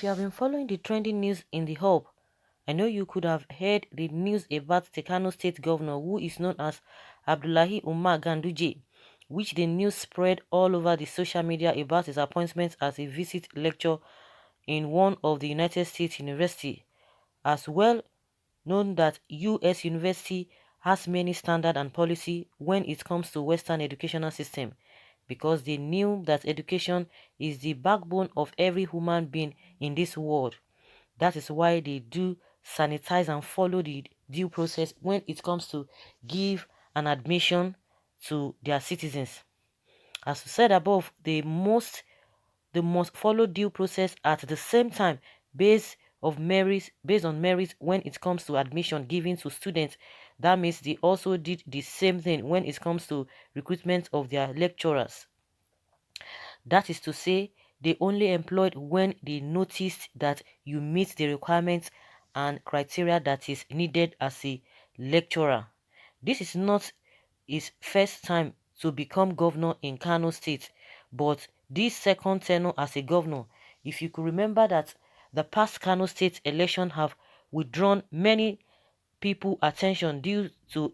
If you have been following the trending news in the hub, I know you could have heard the news about the Kano State Governor, who is known as Abdullahi Umar Ganduje, which the news spread all over the social media about his appointment as a visit lecturer in one of the United States university, as well known that US university has many standard and policy when it comes to Western educational system, because they knew that education is the backbone of every human being in this world. That is why they do sanitize and follow the due process when it comes to give an admission to their citizens. As said above, the most follow due process at the same time based on merit when it comes to admission given to students. That means they also did the same thing when it comes to recruitment of their lecturers. That is to say, they only employed when they noticed that you meet the requirements and criteria that is needed as a lecturer. This is not his first time to become governor in Kano State, but this second tenure as a governor. If you could remember that the past Kano State election have withdrawn many people attention due to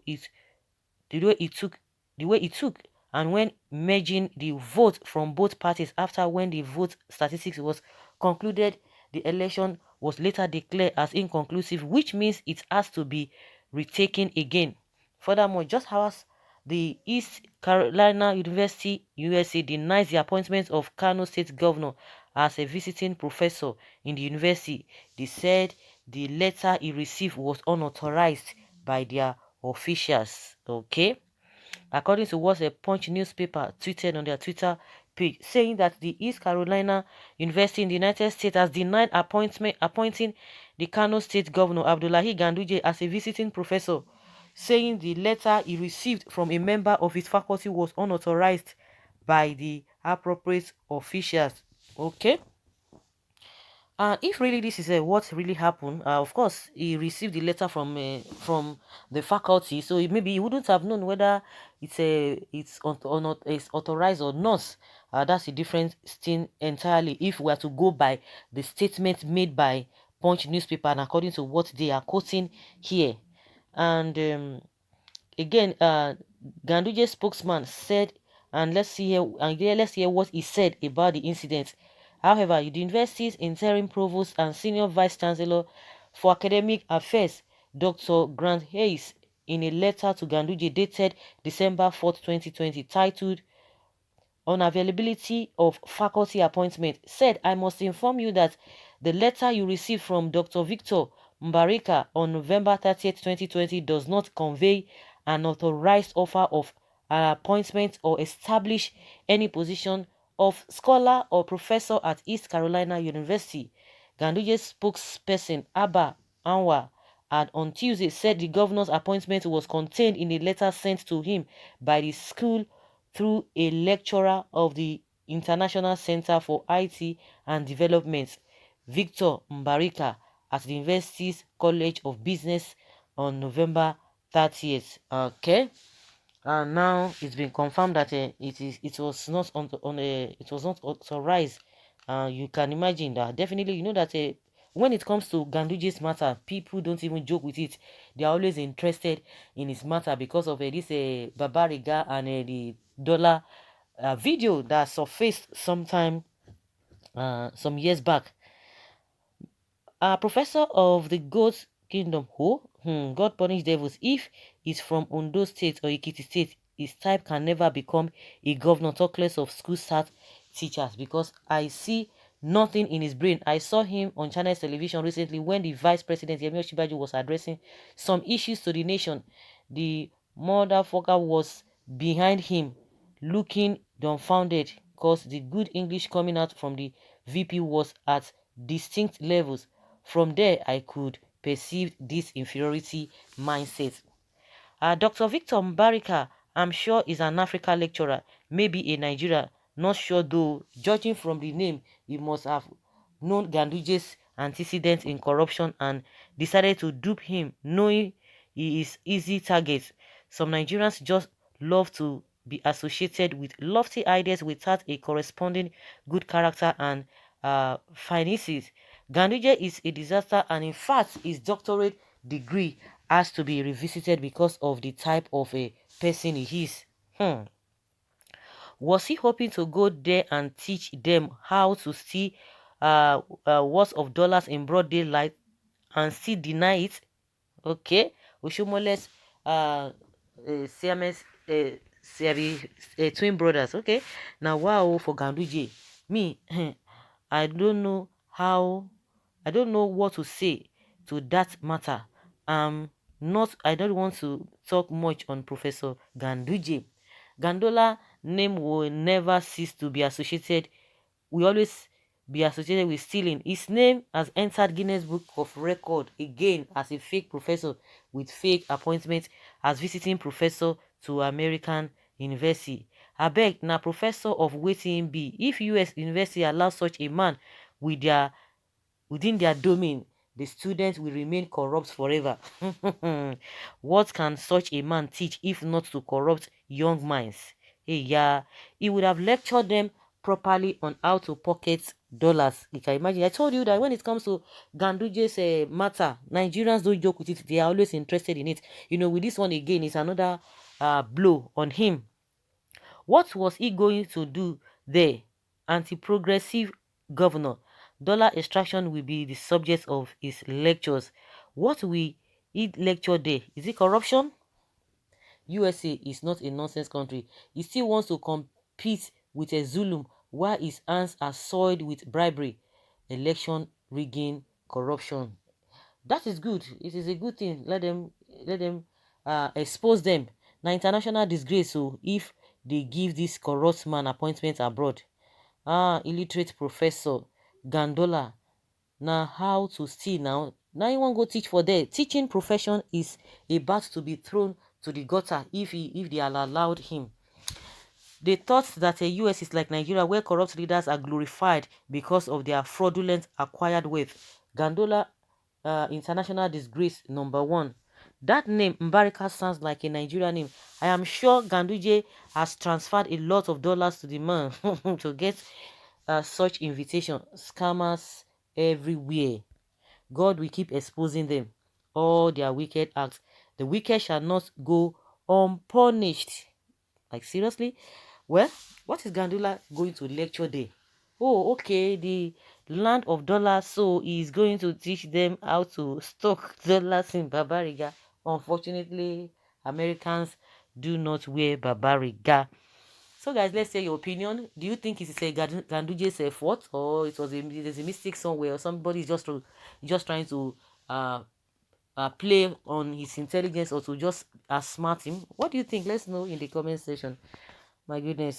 the way it took and when merging the vote from both parties. After when the vote statistics was concluded, the election was later declared as inconclusive, which means it has to be retaken again. Furthermore, just as the East Carolina University USA denies the appointment of Kano State Governor as a visiting professor in the university, they said the letter he received was unauthorized by their officials. Okay, according to what a Punch newspaper tweeted on their Twitter page, saying that the East Carolina University in the United States has denied appointing the Kano State Governor Abdullahi Ganduje as a visiting professor, saying the letter he received from a member of his faculty was unauthorized by the appropriate officials. Okay. If really this is what really happened, of course, he received the letter from the faculty, so maybe he wouldn't have known whether it's authorized or not. That's a different thing entirely. If we are to go by the statement made by Punch newspaper and according to what they are quoting here, and again, Ganduje's spokesman said, and let's hear what he said about the incident. However, the university's interim provost and senior vice chancellor for academic affairs, Dr. Grant Hayes, in a letter to Ganduje dated December 4th, 2020, titled Unavailability of Faculty Appointment, said, "I must inform you that the letter you received from Dr. Victor Mbarika on November 30th, 2020 does not convey an authorized offer of an appointment or establish any position of scholar or professor at East Carolina University." Ganduje's spokesperson Abba Anwar had on Tuesday said the governor's appointment was contained in a letter sent to him by the school through a lecturer of the International Center for IT and Development, Victor Mbarika, at the university's College of Business on November 30th. Okay, and now it's been confirmed that it was not it was not authorized. You can imagine that. Definitely, you know that when it comes to Ganduje's matter, people don't even joke with it. They are always interested in his matter because of this Babariga and the dollar video that surfaced some years back. A professor of the God's Kingdom, who God punish devils, if he's from Ondo State or Ikiti State, his type can never become a governor, talk less of school start teachers, because I see nothing in his brain. I saw him on Channels television recently when the vice president Yemi Osinbajo was addressing some issues to the nation. The motherfucker was behind him looking dumbfounded because the good English coming out from the VP was at distinct levels. From there, I could perceive this inferiority mindset. Dr. Victor Mbarika, I'm sure, is an Africa lecturer, maybe a Nigeria, not sure though. Judging from the name, he must have known Ganduje's antecedents in corruption and decided to dupe him, knowing he is easy target. Some Nigerians just love to be associated with lofty ideas without a corresponding good character and finances. Ganduje is a disaster, and in fact, his doctorate degree has to be revisited because of the type of a person he is. Was he hoping to go there and teach them how to see worth of dollars in broad daylight and still deny it? Okay, Oshomole's CMS twin brothers. Okay, now wow for Ganduje. Me, I don't know how, I don't know what to say to that matter. Not, I don't want to talk much on Professor Ganduje. Gandola name will never cease to be associated, we always be associated with stealing. His name has entered Guinness Book of Record again as a fake professor with fake appointment as visiting professor to American University. Abeg, na professor of wetin be? If US University allow such a man with their within their domain, the students will remain corrupt forever. What can such a man teach if not to corrupt young minds? Hey, yeah, he would have lectured them properly on how to pocket dollars. You can imagine. I told you that when it comes to Ganduje's matter, Nigerians don't joke with it. They are always interested in it. You know, with this one again, it's another blow on him. What was he going to do there? Anti-progressive governor. Dollar extraction will be the subject of his lectures. What will he lecture there? Is it corruption? USA is not a nonsense country. He still wants to compete with a Zulum while his hands are soiled with bribery, election rigging, corruption. That is good. It is a good thing. Let them expose them. Now international disgrace. So if they give this corrupt man appointment abroad, illiterate professor Gandola. Now how to steal now? Now you want to go teach for there. Teaching profession is about to be thrown to the gutter if they are allowed him. They thought that a US is like Nigeria, where corrupt leaders are glorified because of their fraudulent acquired wealth. Gandola, international disgrace number one. That name, Mbarika, sounds like a Nigerian name. I am sure Ganduje has transferred a lot of dollars to the man to get such invitation. Scammers everywhere. God will keep exposing them, all their wicked acts. The wicked shall not go unpunished. Like, seriously? Well, what is Gandula going to lecture there? Oh, okay, the land of dollars. So he's going to teach them how to stock dollars in Barbariga. Unfortunately, Americans do not wear Barbariga. So, guys, let's say your opinion. Do you think it is a Ganduje's fault, or there's a mistake somewhere, or somebody is just trying to play on his intelligence, or to just smart him? What do you think? Let's know in the comment section. My goodness.